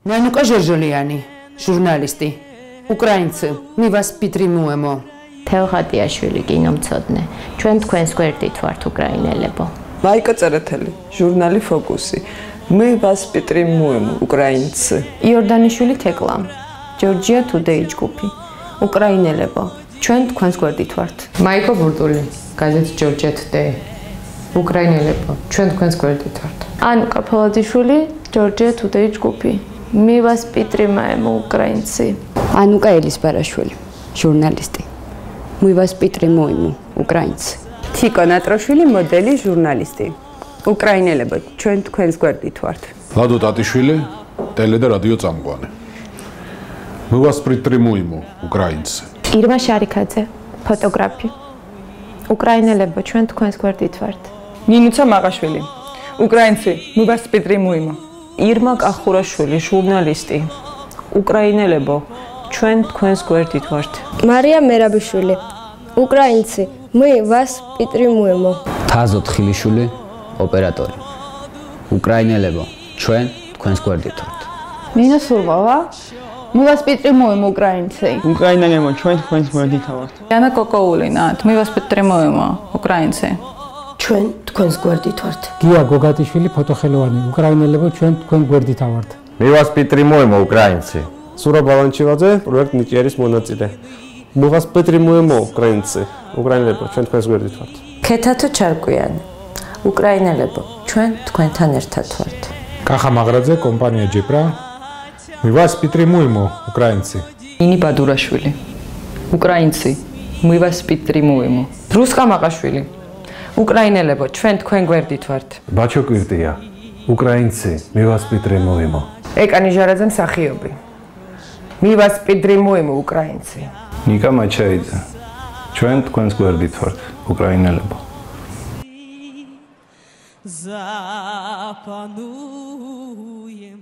Nanuka Žeržoliani, žurnalisti. Ukrainci, mi vas pitrimujemo. Teohatiaშვილი კინომცოდნე. ჩვენ თქვენს გვერდით ვართ უკრაინელებო. Maika Tsereteli, ჟურნალი Focus. Mi vas pitrimujemo, Ukrainci. იორდანიშვილი თეკლამ. Georgia Today ჯგუფი. უკრაინელებო. ჩვენ თქვენს გვერდით ვართ. მაიკო ბურტული, გაზეთ Georgia Today. უკრაინელებო, ჩვენ თქვენს გვერდით ვართ. ანუკა ფოლაძიშვილი, Georgia Today ჯგუფი. Mi vas pitrimujemo, Ukrainci. Anuka Elisbaraშვილი, ჟურნალისტი. Mi vas pitrimujemo, Ukrainci. Tiko Natroშვილი, მოდელი, ჟურნალისტი. უკრაინელებო, ჩვენ თქვენს გვერდით ვართ. ლადო ტატიშვილი, ტელე და რადიო წამყვანი. Mi vas pitrimujemo, Ukrainci. ირმა შარიქაძე, ფოტოგრაფი. უკრაინელებო, ჩვენ თქვენს გვერდით ვართ. ნინუცა მაყაშვილი, უკრაინცი, mi vas pitrimujemo. ირმა კახურაშვილი, ჟურნალისტი. უკრაინელებო, ჩვენ თქვენს გვერდით ვართ. მარია მერაბიშვილი, უკრაინცი, mi vas pitrimujemo. თაზო თხილიშვილი, ოპერატორი. უკრაინელებო, ჩვენ თქვენს გვერდით ვართ. ნინო სურბავა, mi vas pitrimujemo, Ukrainci. უკრაინელებო, ჩვენ თქვენს გვერდით ვართ. Яна Кокоулина, mi vas pitrimujemo, Ukrainci. ჩვენ თქვენს გვერდით ვართ. გია გოგატიშვილი, ფოტოხელოვანი. უკრაინელებო, ჩვენ თქვენ გვერდით ვართ. Mi vas pitrimujemo, Ukrainci. Sura Balanchivadze, პროექტ ნიჭიერის მონაწილე. Mi vas pitrimujemo, Ukrainci. უკრაინელებო, ჩვენ თქვენს გვერდით ვართ. ქეთათო ჩარკვიანი. უკრაინელებო, ჩვენ თქვენთან ერთად ვართ. კახა მაღრაძე, კომპანია ჯეპრა. Mi vas pitrimujemo, Ukrainci. ნინი ბადურაშვილი. უკრაინცი, mi vas pitrimujemo. რუსკა მაყაშვილი. უკრაინელებო, ჩვენ თქვენ გვერდით ვართ. ბაჩო კვირტია. უკრაინცი, mi vas pitrimujemo. ეკანი ჟარაძე მსახიობი. Mi vas pitrimujemo, Ukrainci. ნიკა მაჩაიძე. ჩვენ თქვენს გვერდით ვართ, უკრაინელებო. Запануем